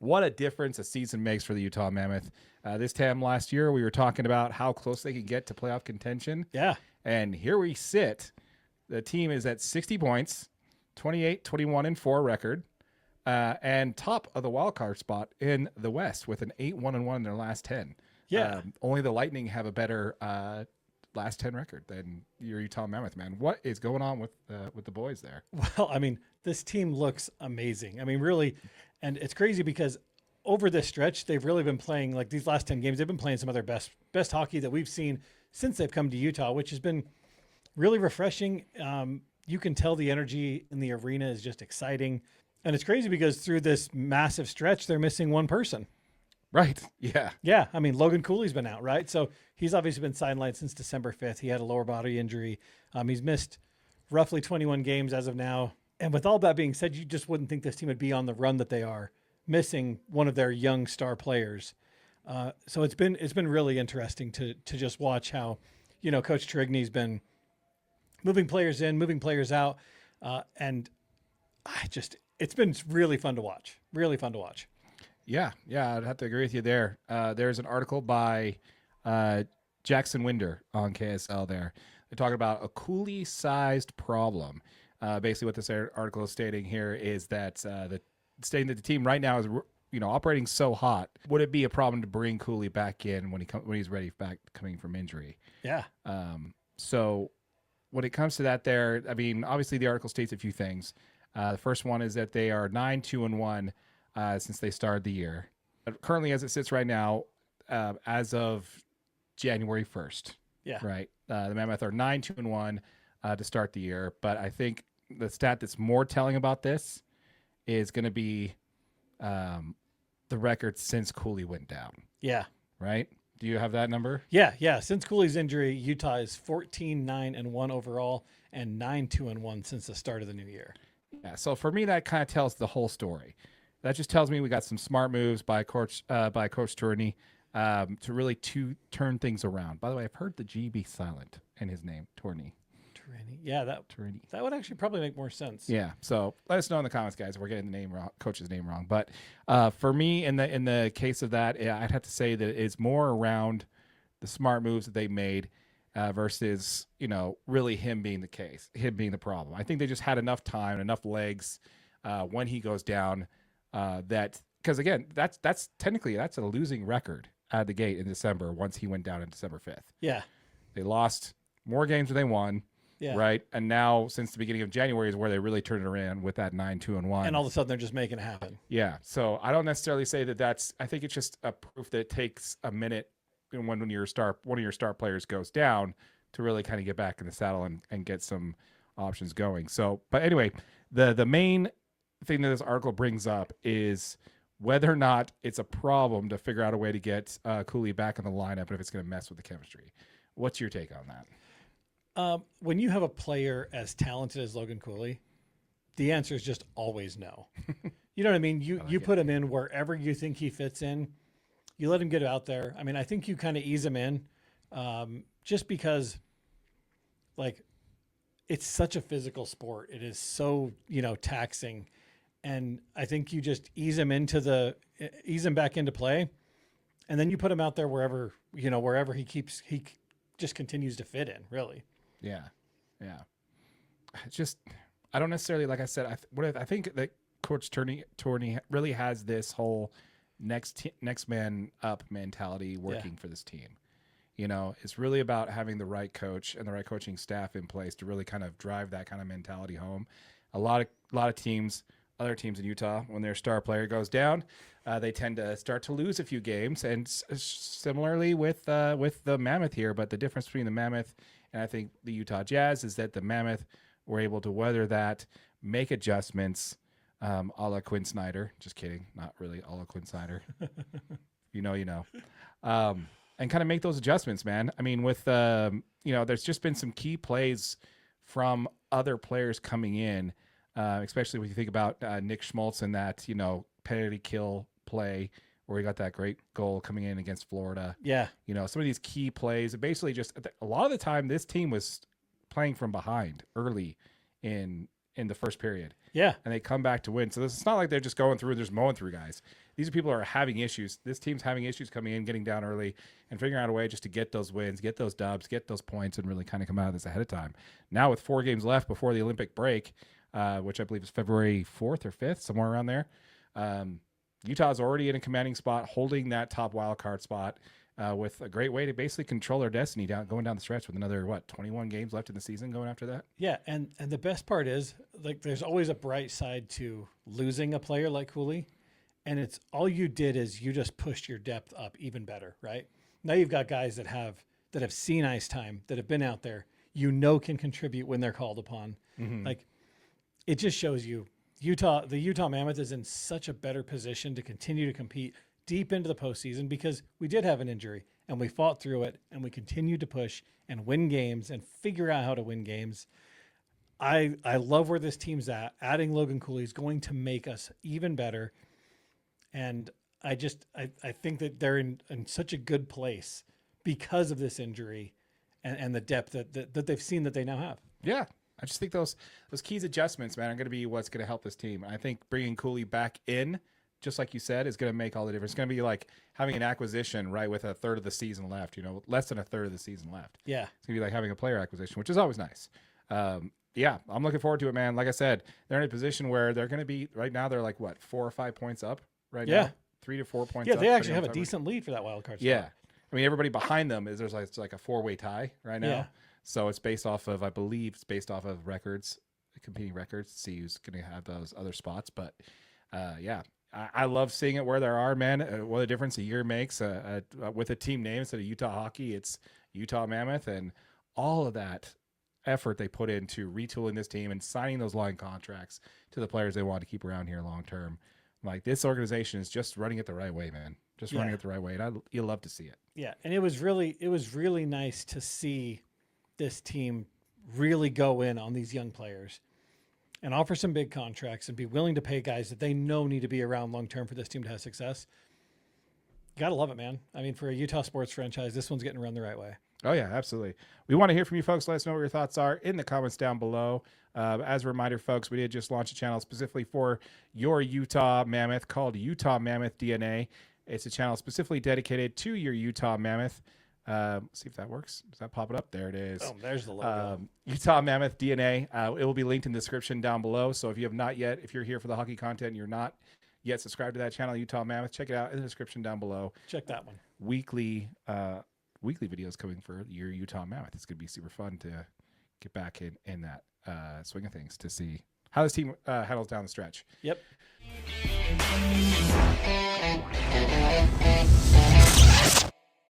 what a difference a season makes for the Utah Mammoth. This time last year, we were talking about how close they could get to playoff contention. Yeah. And here we sit. The team is at 60 points, 28, 21, and 4 record, and top of the wild card spot in the West with an 8-1-1 in their last 10. Yeah. Only the Lightning have a better last 10 record than your Utah Mammoth, man. What is going on with the boys there? Well, I mean, this team looks amazing. I mean, really, and it's crazy because over this stretch, they've really been playing, like these last 10 games, they've been playing some of their best hockey that we've seen since they've come to Utah, which has been really refreshing. You can tell the energy in the arena is just exciting. And it's crazy because through this massive stretch, they're missing one person. Right. Yeah. Yeah. I mean, Logan Cooley's been out, right? So he's obviously been sidelined since December 5th. He had a lower body injury. He's missed roughly 21 games as of now. And with all that being said, you just wouldn't think this team would be on the run that they are, missing one of their young star players. So it's been really interesting to just watch how, Coach Tourigny's been moving players in, moving players out. And it's been really fun to watch. Really fun to watch. Yeah, I'd have to agree with you there. There's an article by Jaxon Wynder on KSL there. They're talking about a Cooley-sized problem. Basically, what this article is stating here is that stating that the team right now is operating so hot. Would it be a problem to bring Cooley back in when he's ready back coming from injury? Yeah. So when it comes to that, there, I mean, obviously the article states a few things. The first one is that they are 9-2-1 since they started the year. Currently, as it sits right now, as of January 1st. Yeah. Right. The Mammoth are 9-2-1 to start the year. But I think the stat that's more telling about this is going to be the record since Cooley went down. Yeah. Right. Do you have that number? Yeah. Since Cooley's injury, Utah is 14-9-1 overall and 9-2-1 since the start of the new year. Yeah. So for me, that kind of tells the whole story. That just tells me we got some smart moves by Coach Tourigny to really turn things around. By the way, I've heard the G be silent in his name, Tourigny. Yeah, that would actually probably make more sense. Yeah. So let us know in the comments, guys, if we're getting the name wrong, coach's name wrong. But for me, in the case of that, I'd have to say that it's more around the smart moves that they made versus really him being the problem. I think they just had enough time, enough legs when he goes down. That because again, that's technically a losing record out of the gate in December once he went down on December 5th. Yeah, they lost more games than they won. Yeah. Right. And now since the beginning of January is where they really turned it around with that 9-2-1. And all of a sudden they're just making it happen. Yeah. So I don't necessarily say that I think it's just a proof that it takes a minute when one of your star players goes down to really kind of get back in the saddle and get some options going. So, but anyway, the main thing that this article brings up is whether or not it's a problem to figure out a way to get Cooley back in the lineup and if it's going to mess with the chemistry. What's your take on that? When you have a player as talented as Logan Cooley, the answer is just always no. You know what I mean? You put him in wherever you think he fits in. You let him get out there. I mean, I think you kind of ease him in just because, like, it's such a physical sport. It is so, taxing. And I think you just ease him back into play. And then you put him out there wherever he just continues to fit in, really. Yeah. It's just, I don't necessarily, like I said, I think that Coach Tourigny really has this whole next man up mentality working for this team. It's really about having the right coach and the right coaching staff in place to really kind of drive that kind of mentality home. A lot of teams, other teams in Utah, when their star player goes down, they tend to start to lose a few games, and similarly with the Mammoth here. But the difference between the Mammoth and I think the Utah Jazz is that the Mammoth were able to weather that, make adjustments, a la Quinn Snyder. Just kidding, not really a la Quinn Snyder. you know. And kind of make those adjustments, man. I mean, with there's just been some key plays from other players coming in. Especially when you think about Nick Schmaltz and that, penalty kill play where he got that great goal coming in against Florida. Yeah. Some of these key plays, basically just a lot of the time this team was playing from behind early in the first period. Yeah. And they come back to win. So it's not like they're just going through, just mowing through guys. these are people who are having issues. This team's having issues coming in, getting down early, and figuring out a way just to get those wins, get those dubs, get those points, and really kind of come out of this ahead of time. Now with 4 games left before the Olympic break, which I believe is February 4th or 5th, somewhere around there, Utah's already in a commanding spot, holding that top wild card spot with a great way to basically control their destiny going down the stretch with another, 21 games left in the season going after that? Yeah, and the best part is, like, there's always a bright side to losing a player like Cooley, and it's all you did is you just pushed your depth up even better, right? Now you've got guys that have seen ice time, that have been out there, can contribute when they're called upon. Like, it just shows you the Utah Mammoth is in such a better position to continue to compete deep into the postseason because we did have an injury and we fought through it and we continued to push and win games and figure out how to win games. I love where this team's at. Adding Logan Cooley is going to make us even better. And I think that they're in such a good place because of this injury and the depth that they've seen that they now have. Yeah. I just think those keys adjustments, man, are going to be what's going to help this team. I think bringing Cooley back in, just like you said, is going to make all the difference. It's going to be like having an acquisition, right, with a third of the season left, less than a third of the season left. Yeah. It's going to be like having a player acquisition, which is always nice. Yeah, I'm looking forward to it, man. Like I said, they're in a position where they're going to be, right now, they're like, 4 or 5 points up right now? 3 to 4 points up. Yeah, they actually have a decent lead for that wild card spot. Yeah. I mean, everybody behind them it's like a 4-way tie right now. Yeah. So it's based off of, I believe, records, competing records, to see who's going to have those other spots. But yeah, I love seeing it where there are, man. What a difference a year makes with a team name instead of Utah Hockey. It's Utah Mammoth, and all of that effort they put into retooling this team and signing those line contracts to the players they want to keep around here long term. Like, this organization is just running it the right way, man. Just running it the right way, and you love to see it. Yeah, and it was really nice to see this team really go in on these young players and offer some big contracts and be willing to pay guys that they know need to be around long term for this team to have success. You gotta love it, man. I mean, for a Utah sports franchise, this one's getting run the right way. Oh, yeah, absolutely. We want to hear from you folks. Let us know what your thoughts are in the comments down below. As a reminder, folks, we did just launch a channel specifically for your Utah Mammoth called Utah Mammoth DNA. It's a channel specifically dedicated to your Utah Mammoth. See if that works. Does that pop it up? There it is. Oh, there's the logo. Utah Mammoth DNA. It will be linked in the description down below. So if you have not yet, if you're here for the hockey content and you're not yet subscribed to that channel, Utah Mammoth, check it out in the description down below. Check that one. Weekly videos coming for your Utah Mammoth. It's going to be super fun to get back in that swing of things to see how this team handles down the stretch. Yep.